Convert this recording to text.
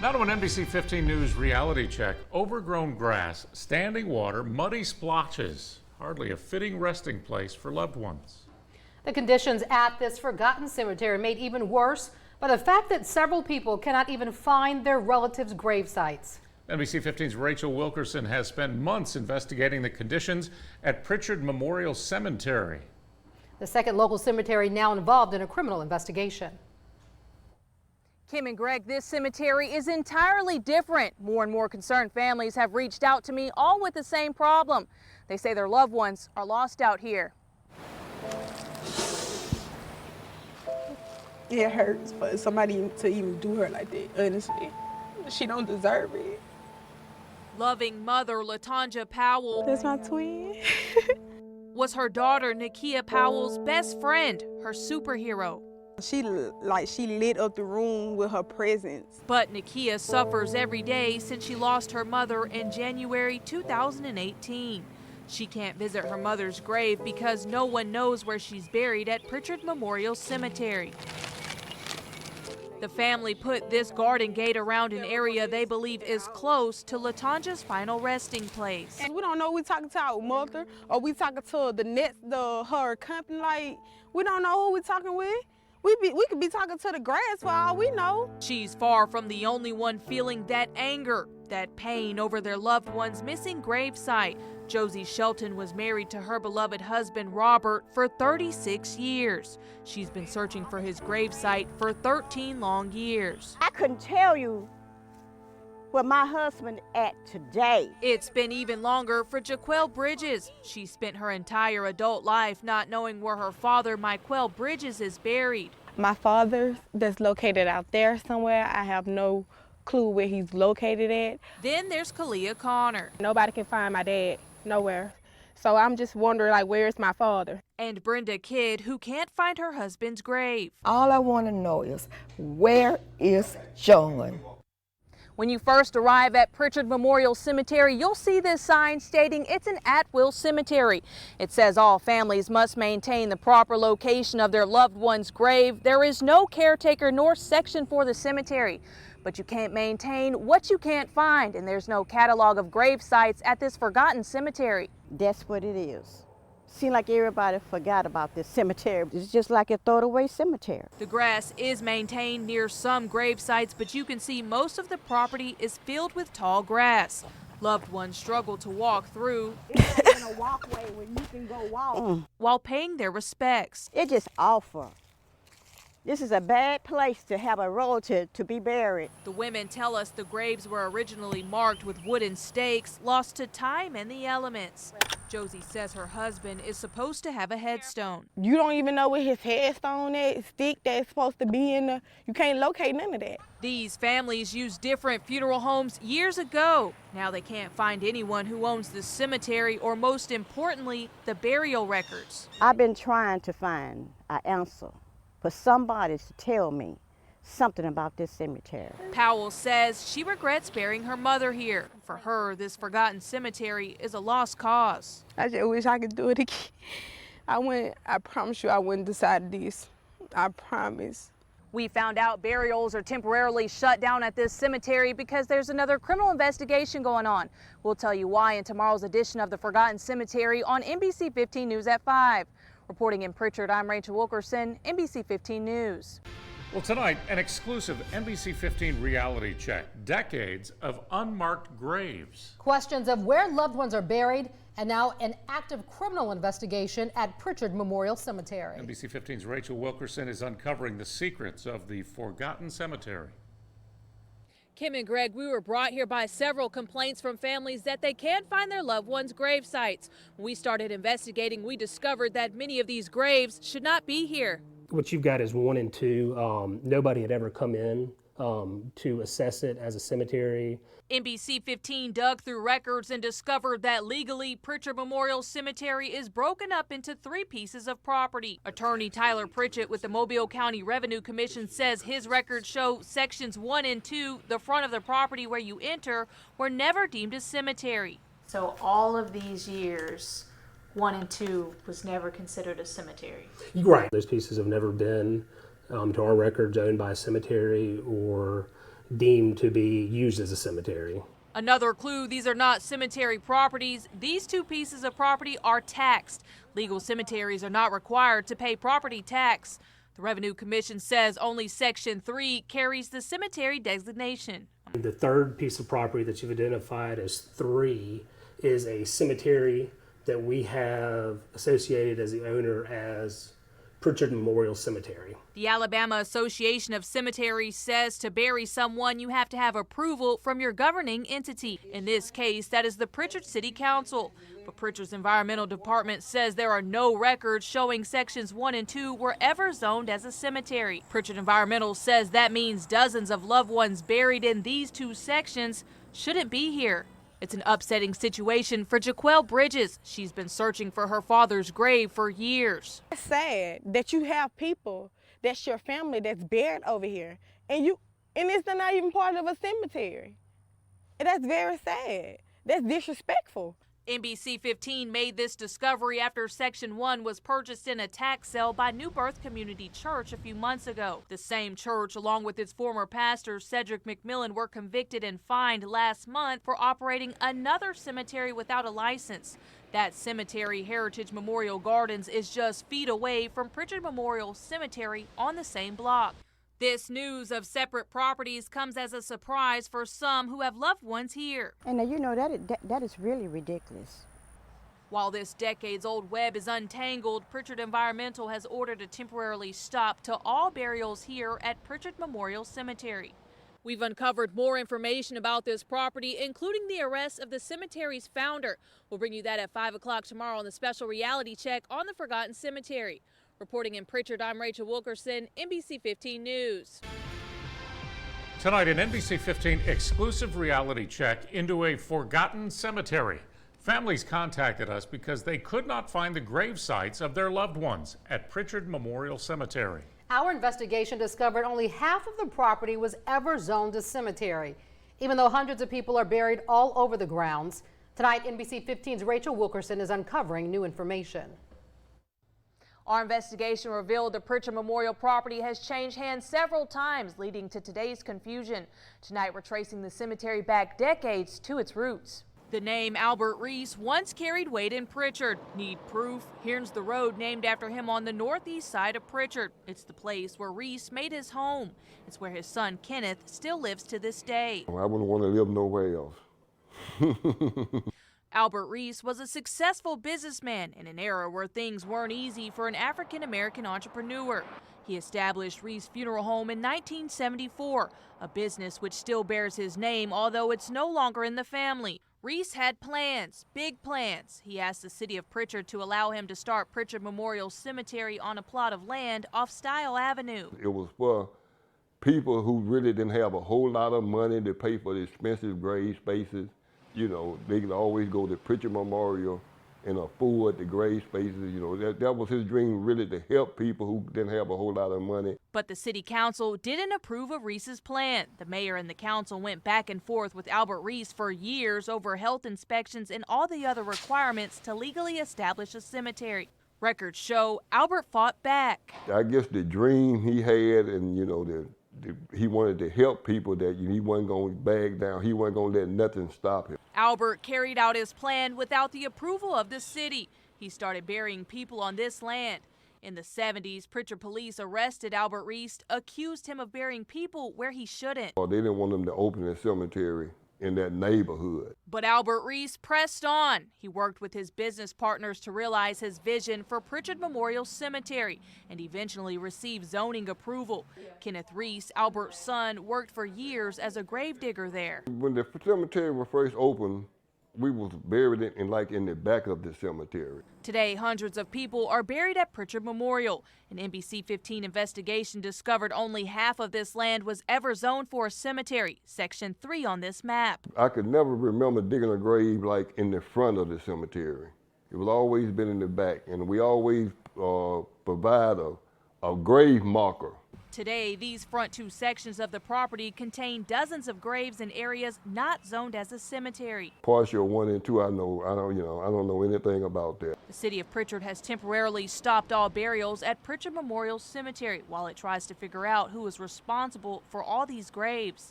Now to an NBC 15 News reality check. Overgrown grass, standing water, muddy splotches. Hardly a fitting resting place for loved ones. The conditions at this forgotten cemetery made even worse by the fact that several people cannot even find their relatives' grave sites. NBC 15's Rachael Wilkerson has spent months investigating the conditions at Prichard Memorial Cemetery. The second local cemetery now involved in a criminal investigation. Kim and Greg, this cemetery is entirely different. More and more concerned families have reached out to me, all with the same problem. They say their loved ones are lost out here. It hurts for somebody to even do her like that, honestly. She don't deserve it. Loving mother Latanja Powell. That's my twin. Was her daughter Nakia Powell's best friend, her superhero. She lit up the room with her presence. But Nakia suffers every day since she lost her mother in January 2018. She can't visit her mother's grave because no one knows where she's buried at Prichard Memorial Cemetery. The family put this garden gate around an area they believe is close to Latanja's final resting place. And we don't know we talking to our mother or we talking to her company. Like, we don't know who we talking with. We could be talking to the grass for all we know. She's far from the only one feeling that anger, that pain over their loved one's missing gravesite. Josie Shelton was married to her beloved husband Robert for 36 years. She's been searching for his gravesite for 13 long years. I couldn't tell you where my husband at today. It's been even longer for Jaquel Bridges. She spent her entire adult life not knowing where her father, Michael Bridges, is buried. My father, that's located out there somewhere, I have no clue where he's located at. Then there's Kalia Connor. Nobody can find my dad, nowhere. So I'm just wondering, like, where's my father? And Brenda Kidd, who can't find her husband's grave. All I want to know is, where is John? When you first arrive at Prichard Memorial Cemetery, you'll see this sign stating it's an at-will cemetery. It says all families must maintain the proper location of their loved one's grave. There is no caretaker nor section for the cemetery. But you can't maintain what you can't find, and there's no catalog of grave sites at this forgotten cemetery. That's what it is. Seems like everybody forgot about this cemetery. It's just like a throwaway cemetery. The grass is maintained near some grave sites, but you can see most of the property is filled with tall grass. Loved ones struggle to walk through In a walkway where you can go walk. while paying their respects. It's just awful. This is a bad place to have a relative to be buried. The women tell us the graves were originally marked with wooden stakes, lost to time and the elements. Josie says her husband is supposed to have a headstone. You don't even know where his headstone is, stick that's supposed to be in the, you can't locate none of that. These families used different funeral homes years ago. Now they can't find anyone who owns the cemetery or, most importantly, the burial records. I've been trying to find an answer for somebody to tell me something about this cemetery. Powell says she regrets burying her mother here. For her, this forgotten cemetery is a lost cause. I just wish I could do it again. I promise you I wouldn't decide this. I promise. We found out burials are temporarily shut down at this cemetery because there's another criminal investigation going on. We'll tell you why in tomorrow's edition of The Forgotten Cemetery on NBC 15 News at 5. Reporting in Prichard, I'm Rachael Wilkerson, NBC 15 News. Well, tonight, an exclusive NBC 15 reality check. Decades of unmarked graves. Questions of where loved ones are buried, and now an active criminal investigation at Prichard Memorial Cemetery. NBC 15's Rachael Wilkerson is uncovering the secrets of the forgotten cemetery. Kim and Greg, we were brought here by several complaints from families that they can't find their loved ones' grave sites. When we started investigating, we discovered that many of these graves should not be here. What you've got is 1 and 2. Nobody had ever come in to assess it as a cemetery. NBC 15 dug through records and discovered that legally Prichard Memorial Cemetery is broken up into 3 pieces of property. Attorney Tyler Pritchett with the Mobile County Revenue Commission says his records show sections 1 and 2, the front of the property where you enter, were never deemed a cemetery. So all of these years, 1 and 2 was never considered a cemetery. Right. Those pieces have never been to our records owned by a cemetery or deemed to be used as a cemetery. Another clue, these are not cemetery properties. These two pieces of property are taxed. Legal cemeteries are not required to pay property tax. The Revenue Commission says only Section 3 carries the cemetery designation. The third piece of property that you've identified as 3 is a cemetery that we have associated as the owner as Prichard Memorial Cemetery. The Alabama Association of Cemeteries says to bury someone, you have to have approval from your governing entity. In this case, that is the Prichard City Council. But Prichard's Environmental Department says there are no records showing Sections 1 and 2 were ever zoned as a cemetery. Prichard Environmental says that means dozens of loved ones buried in these 2 sections shouldn't be here. It's an upsetting situation for Jaquel Bridges. She's been searching for her father's grave for years. It's sad that you have people that's your family that's buried over here, and it's not even part of a cemetery. And that's very sad. That's disrespectful. NBC 15 made this discovery after Section 1 was purchased in a tax sale by New Birth Community Church a few months ago. The same church, along with its former pastor, Cedric McMillan, were convicted and fined last month for operating another cemetery without a license. That cemetery, Heritage Memorial Gardens, is just feet away from Prichard Memorial Cemetery on the same block. This news of separate properties comes as a surprise for some who have loved ones here. And you know, that is really ridiculous. While this decades-old web is untangled, Prichard Environmental has ordered a temporary stop to all burials here at Prichard Memorial Cemetery. We've uncovered more information about this property, including the arrest of the cemetery's founder. We'll bring you that at 5 o'clock tomorrow on the special reality check on the Forgotten Cemetery. Reporting in Prichard, I'm Rachael Wilkerson, NBC 15 News. Tonight, an NBC 15 exclusive reality check into a forgotten cemetery. Families contacted us because they could not find the grave sites of their loved ones at Prichard Memorial Cemetery. Our investigation discovered only half of the property was ever zoned as cemetery, even though hundreds of people are buried all over the grounds. Tonight, NBC 15's Rachael Wilkerson is uncovering new information. Our investigation revealed the Prichard Memorial property has changed hands several times, leading to today's confusion. Tonight, we're tracing the cemetery back decades to its roots. The name Albert Reese once carried weight in Prichard. Need proof? Here's the road named after him on the northeast side of Prichard. It's the place where Reese made his home. It's where his son Kenneth still lives to this day. I wouldn't want to live nowhere else. Albert Reese was a successful businessman in an era where things weren't easy for an African-American entrepreneur. He established Reese Funeral Home in 1974, a business which still bears his name, although it's no longer in the family. Reese had plans, big plans. He asked the city of Prichard to allow him to start Prichard Memorial Cemetery on a plot of land off Stile Avenue. It was for people who really didn't have a whole lot of money to pay for the expensive grave spaces. You know, they could always go to Prichard Memorial and afford the grave spaces. You know, that was his dream, really, to help people who didn't have a whole lot of money. But the city council didn't approve of Reese's plan. The mayor and the council went back and forth with Albert Reese for years over health inspections and all the other requirements to legally establish a cemetery. Records show Albert fought back. I guess the dream he had, and you know, he wanted to help people, that he wasn't going to back down. He wasn't going to let nothing stop him. Albert carried out his plan without the approval of the city. He started burying people on this land. In the 70s, Prichard police arrested Albert Reese, accused him of burying people where he shouldn't. They didn't want him to open a cemetery in that neighborhood. But Albert Reese pressed on. He worked with his business partners to realize his vision for Prichard Memorial Cemetery and eventually received zoning approval. Kenneth Reese, Albert's son, worked for years as a gravedigger there. When the cemetery was first opened, we was buried in the back of the cemetery. Today, hundreds of people are buried at Prichard Memorial. An NBC 15 investigation discovered only half of this land was ever zoned for a cemetery, Section 3 on this map. I could never remember digging a grave like in the front of the cemetery. It was always been in the back, and we always provide a grave marker. Today, these front 2 sections of the property contain dozens of graves in areas not zoned as a cemetery. Partial 1 and 2, I don't know anything about that. The city of Prichard has temporarily stopped all burials at Prichard Memorial Cemetery while it tries to figure out who is responsible for all these graves.